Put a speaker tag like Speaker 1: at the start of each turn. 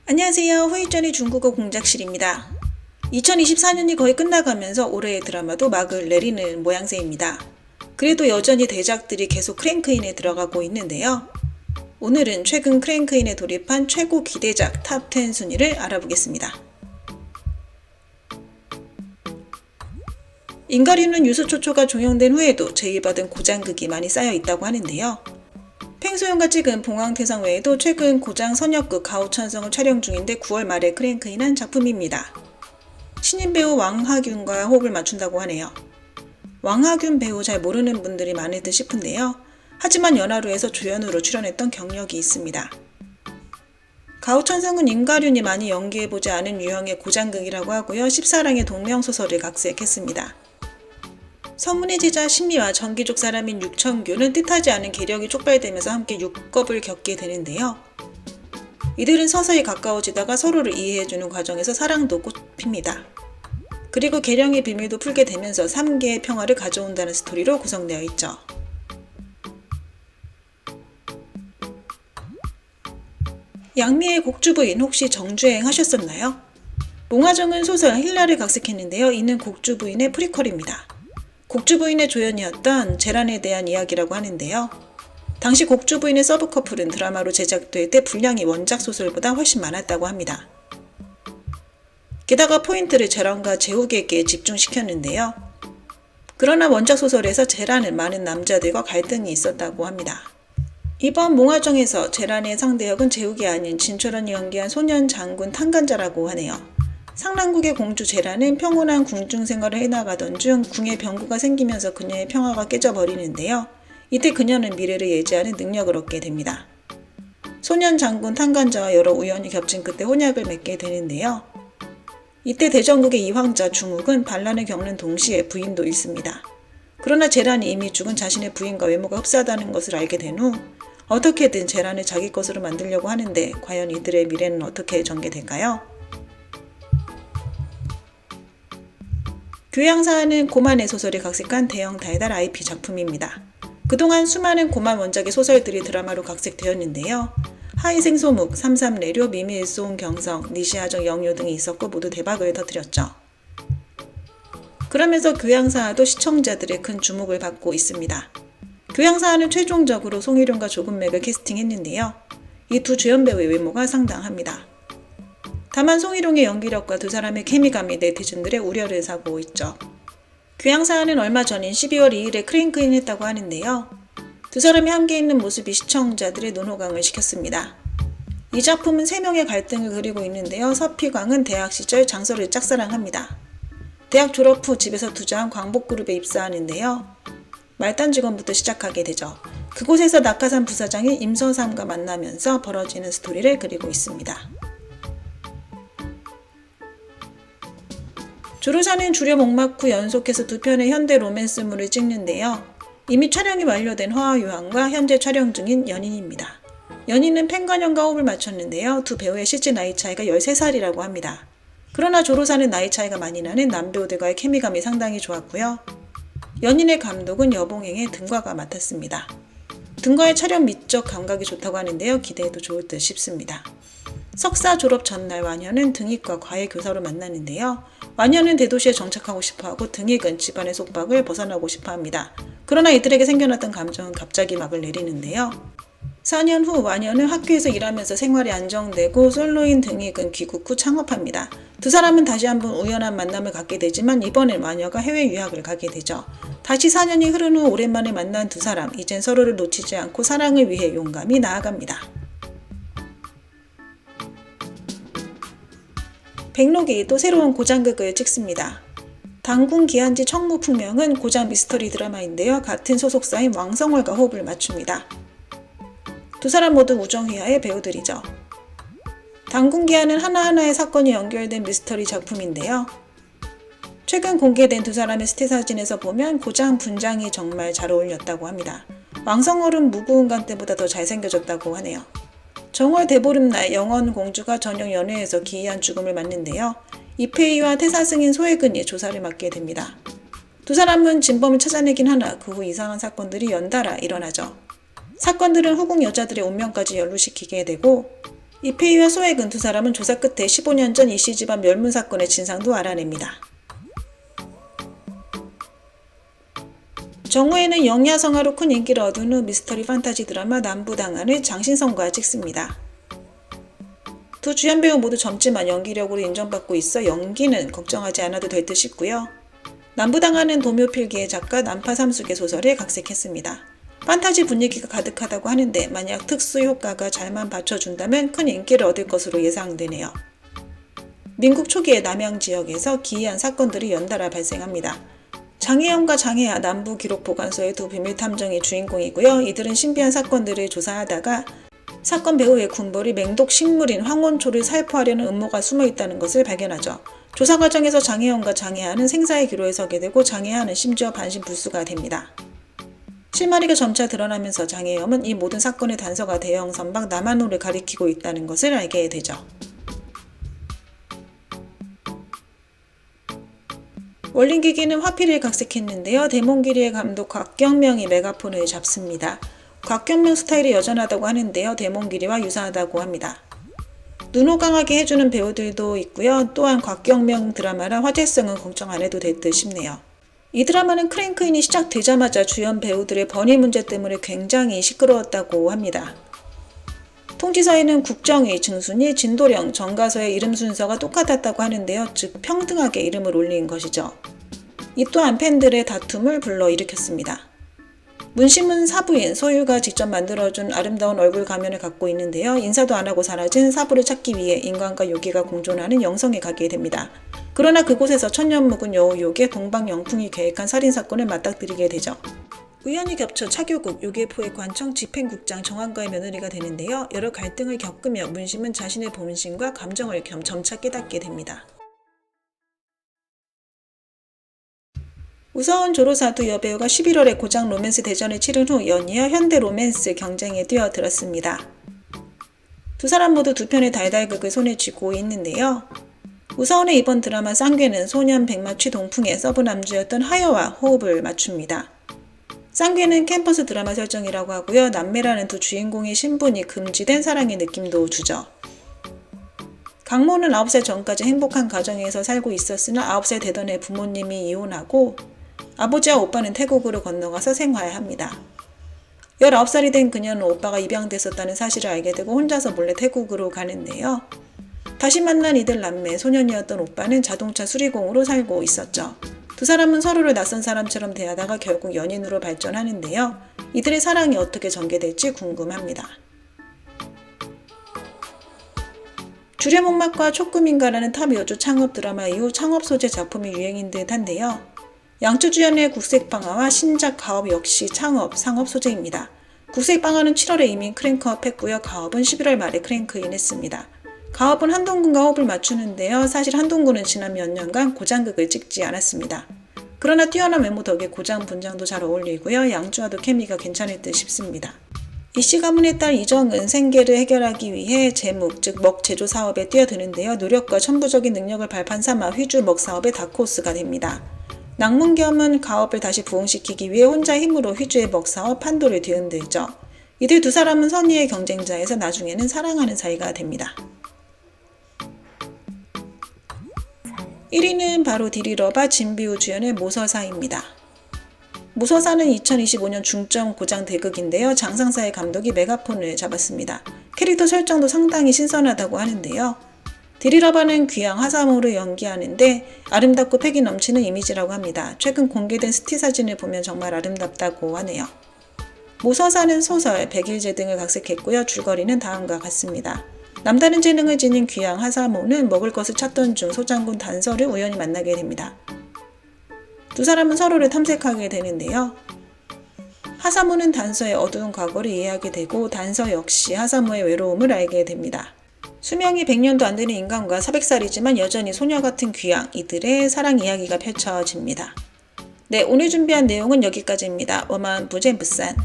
Speaker 1: 안녕하세요. 후이전의 중국어 공작실입니다. 2024년이 거의 끝나가면서 올해의 드라마도 막을 내리는 모양새입니다. 그래도 여전히 대작들이 계속 크랭크인에 들어가고 있는데요. 오늘은 최근 크랭크인에 돌입한 최고 기대작 탑10 순위를 알아보겠습니다. 인가류는 유수초초가 종영된 후에도 제의받은 고장극이 많이 쌓여 있다고 하는데요. 팽소영과 찍은 봉황태상 외에도 최근 고장 선역극 가오천성을 촬영 중인데 9월 말에 크랭크인한 작품입니다. 신인 배우 왕하균과 호흡을 맞춘다고 하네요. 왕하균 배우 잘 모르는 분들이 많을 듯 싶은데요. 하지만 연하루에서 조연으로 출연했던 경력이 있습니다. 가오천성은 임가륜이 많이 연기해보지 않은 유형의 고장극이라고 하고요. 십사랑의 동명소설을 각색했습니다. 서문의 제자 신미와 정기족 사람인 육천규는 뜻하지 않은 계력이 촉발되면서 함께 육겁을 겪게 되는데요. 이들은 서서히 가까워지다가 서로를 이해해주는 과정에서 사랑도 꽃핍니다. 그리고 계령의 비밀도 풀게 되면서 3계의 평화를 가져온다는 스토리로 구성되어 있죠. 양미의 곡주부인 혹시 정주행 하셨었나요? 몽화정은 소설 힐라를 각색했는데요. 이는 곡주부인의 프리퀄입니다. 곡주부인의 조연이었던 제란에 대한 이야기라고 하는데요. 당시 곡주부인의 서브커플은 드라마로 제작될 때 분량이 원작 소설보다 훨씬 많았다고 합니다. 게다가 포인트를 제란과 제욱에게 집중시켰는데요. 그러나 원작 소설에서 제란은 많은 남자들과 갈등이 있었다고 합니다. 이번 몽화정에서 제란의 상대역은 제욱이 아닌 진철원이 연기한 소년 장군 탕간자라고 하네요. 상랑국의 공주 제란은 평온한 궁중 생활을 해나가던 중 궁에 병구가 생기면서 그녀의 평화가 깨져버리는데요. 이때 그녀는 미래를 예지하는 능력을 얻게 됩니다. 소년 장군 탕간자와 여러 우연이 겹친 끝에 혼약을 맺게 되는데요. 이때 대전국의 이황자 중욱은 반란을 겪는 동시에 부인도 잃습니다. 그러나 제란이 이미 죽은 자신의 부인과 외모가 흡사하다는 것을 알게 된 후 어떻게든 제란을 자기 것으로 만들려고 하는데 과연 이들의 미래는 어떻게 전개될까요? 교양사는 고만의 소설이 각색한 대형 달달 IP 작품입니다. 그동안 수많은 고만 원작의 소설들이 드라마로 각색되었는데요. 하이생소묵, 삼삼내류, 미미일송, 경성, 니시하정, 영요 등이 있었고 모두 대박을 터뜨렸죠. 그러면서 교양사도 시청자들의 큰 주목을 받고 있습니다. 교양사는 최종적으로 송일용과 조금맥을 캐스팅했는데요. 이 두 주연 배우의 외모가 상당합니다. 다만 송일용의 연기력과 두 사람의 케미감이 네티즌들의 우려를 사고 있죠. 교양사는 얼마 전인 12월 2일에 크랭크인 했다고 하는데요. 두 사람이 함께 있는 모습이 시청자들의 눈호강을 시켰습니다. 이 작품은 3명의 갈등을 그리고 있는데요. 서피광은 대학 시절 장서를 짝사랑합니다. 대학 졸업 후 집에서 투자한 광복그룹에 입사하는데요. 말단 직원부터 시작하게 되죠. 그곳에서 낙하산 부사장인 임서삼과 만나면서 벌어지는 스토리를 그리고 있습니다. 조르샤는 주려 목막 후 연속해서 2편의 현대 로맨스물을 찍는데요. 이미 촬영이 완료된 화화유황과 현재 촬영 중인 연인입니다. 연인은 팽관영과 호흡을 맞췄는데요. 두 배우의 실제 나이 차이가 13살이라고 합니다. 그러나 조르샤는 나이 차이가 많이 나는 남배우들과의 케미감이 상당히 좋았고요. 연인의 감독은 여봉행의 등과가 맡았습니다. 등과의 촬영 미적 감각이 좋다고 하는데요. 기대해도 좋을 듯 싶습니다. 석사 졸업 전날 완현은 등익과 과외 교사로 만나는데요. 완현은 대도시에 정착하고 싶어하고 등익은 집안의 속박을 벗어나고 싶어합니다. 그러나 이들에게 생겨났던 감정은 갑자기 막을 내리는데요. 4년 후 완현은 학교에서 일하면서 생활이 안정되고 솔로인 등익은 귀국 후 창업합니다. 두 사람은 다시 한번 우연한 만남을 갖게 되지만 이번엔 완여가 해외 유학을 가게 되죠. 다시 4년이 흐른 후 오랜만에 만난 두 사람, 이젠 서로를 놓치지 않고 사랑을 위해 용감히 나아갑니다. 백록이 또 새로운 고장극을 찍습니다. 당군 기한지 청무풍명은 고장 미스터리 드라마인데요. 같은 소속사인 왕성월과 호흡을 맞춥니다. 두 사람 모두 우정휘하의 배우들이죠. 당군 기한은 하나하나의 사건이 연결된 미스터리 작품인데요. 최근 공개된 두 사람의 스틸 사진에서 보면 고장 분장이 정말 잘 어울렸다고 합니다. 왕성월은 무구은간 때보다 더 잘생겨졌다고 하네요. 정월 대보름날 영원공주가 저녁 연회에서 기이한 죽음을 맞는데요. 이페이와 태사승인 소혜근이 조사를 맡게 됩니다. 두 사람은 진범을 찾아내긴 하나 그 후 이상한 사건들이 연달아 일어나죠. 사건들은 후궁 여자들의 운명까지 연루시키게 되고 이페이와 소액은 두 사람은 조사 끝에 15년 전 이씨 집안 멸문 사건의 진상도 알아냅니다. 정우에는 영야성화로 큰 인기를 얻은 후 미스터리 판타지 드라마 남부당한을 장신성과 찍습니다. 두 주연 배우 모두 젊지만 연기력으로 인정받고 있어 연기는 걱정하지 않아도 될 듯 싶고요. 남부당한은 도묘필기의 작가 남파삼숙의 소설에 각색했습니다. 판타지 분위기가 가득하다고 하는데 만약 특수 효과가 잘만 받쳐준다면 큰 인기를 얻을 것으로 예상되네요. 민국 초기의 남양 지역에서 기이한 사건들이 연달아 발생합니다. 장혜영과 장혜아 남부기록보관소의 두 비밀탐정이 주인공이고요. 이들은 신비한 사건들을 조사하다가 사건 배후의 군벌이 맹독 식물인 황혼초를 살포하려는 음모가 숨어 있다는 것을 발견하죠. 조사 과정에서 장혜영과 장혜아는 생사의 기로에 서게 되고 장혜아는 심지어 반신불수가 됩니다. 실마리가 점차 드러나면서 장혜영은 이 모든 사건의 단서가 대형 선박 남한호를 가리키고 있다는 것을 알게 되죠. 원린기기는 화필을 각색했는데요. 데몬기리의 감독 곽경명이 메가폰을 잡습니다. 곽경명 스타일이 여전하다고 하는데요. 데몬기리와 유사하다고 합니다. 눈호강하게 해주는 배우들도 있고요. 또한 곽경명 드라마라 화제성은 걱정 안 해도 될 듯 싶네요. 이 드라마는 크랭크인이 시작되자마자 주연 배우들의 번위 문제 때문에 굉장히 시끄러웠다고 합니다. 통지서에는 국정의, 증순이, 진도령, 정가서의 이름 순서가 똑같았다고 하는데요. 즉 평등하게 이름을 올린 것이죠. 이 또한 팬들의 다툼을 불러일으켰습니다. 문심은 사부인 소유가 직접 만들어준 아름다운 얼굴 가면을 갖고 있는데요. 인사도 안 하고 사라진 사부를 찾기 위해 인간과 요괴가 공존하는 영성에 가게 됩니다. 그러나 그곳에서 천년 묵은 여우 요괴 동방영풍이 계획한 살인사건을 맞닥뜨리게 되죠. 우연히 겹쳐 차교국 요괴포의 관청 집행국장 정한과의 며느리가 되는데요. 여러 갈등을 겪으며 문심은 자신의 본심과 감정을 점차 깨닫게 됩니다. 우서원 조로사두 여배우가 11월에 고장 로맨스 대전을 치른 후 연이어 현대 로맨스 경쟁에 뛰어들었습니다. 두 사람 모두 두 편의 달달극을 손에 쥐고 있는데요. 우서원의 이번 드라마 쌍괴는 소년 백마취 동풍의 서브 남주였던 하여와 호흡을 맞춥니다. 쌍괴는 캠퍼스 드라마 설정이라고 하고요. 남매라는 두 주인공의 신분이 금지된 사랑의 느낌도 주죠. 강모는 9살 전까지 행복한 가정에서 살고 있었으나 9살 되던 해 부모님이 이혼하고 아버지와 오빠는 태국으로 건너가서 생활합니다. 19살이 된 그녀는 오빠가 입양됐었다는 사실을 알게 되고 혼자서 몰래 태국으로 가는데요. 다시 만난 이들 남매, 소년이었던 오빠는 자동차 수리공으로 살고 있었죠. 두 사람은 서로를 낯선 사람처럼 대하다가 결국 연인으로 발전하는데요. 이들의 사랑이 어떻게 전개될지 궁금합니다. 주례목막과 촉금인가라는 탑 여주 창업 드라마 이후 창업 소재 작품이 유행인 듯한데요. 양주 주연의 국색방아와 신작 가업 역시 창업, 상업 소재입니다. 국색방아는 7월에 이미 크랭크업 했고요. 가업은 11월 말에 크랭크인 했습니다. 가업은 한동근과 호흡을 맞추는데요. 사실 한동근은 지난 몇 년간 고장극을 찍지 않았습니다. 그러나 뛰어난 외모 덕에 고장 분장도 잘 어울리고요. 양주와도 케미가 괜찮을 듯 싶습니다. 이씨 가문의 딸 이정은 생계를 해결하기 위해 제묵, 즉 먹 제조 사업에 뛰어드는데요. 노력과 천부적인 능력을 발판 삼아 휘주 먹 사업의 다크호스가 됩니다. 낭문겸은 가업을 다시 부흥시키기 위해 혼자 힘으로 휘주의 먹 사업 판도를 뒤흔들죠. 이들 두 사람은 선의의 경쟁자에서 나중에는 사랑하는 사이가 됩니다. 1위는 바로 디리러바 진비우 주연의 모서사입니다. 모서사는 2025년 중점 고장 대극인데요. 장상사의 감독이 메가폰을 잡았습니다. 캐릭터 설정도 상당히 신선하다고 하는데요. 디리러바는 귀양 하사모를 연기하는데 아름답고 패기 넘치는 이미지라고 합니다. 최근 공개된 스틸 사진을 보면 정말 아름답다고 하네요. 모서사는 소설, 백일제 등을 각색했고요. 줄거리는 다음과 같습니다. 남다른 재능을 지닌 귀양 하사모는 먹을 것을 찾던 중 소장군 단서를 우연히 만나게 됩니다. 두 사람은 서로를 탐색하게 되는데요. 하사모는 단서의 어두운 과거를 이해하게 되고 단서 역시 하사모의 외로움을 알게 됩니다. 수명이 100년도 안 되는 인간과 400살이지만 여전히 소녀 같은 귀양, 이들의 사랑 이야기가 펼쳐집니다. 네, 오늘 준비한 내용은 여기까지입니다. 워만 부젠부산.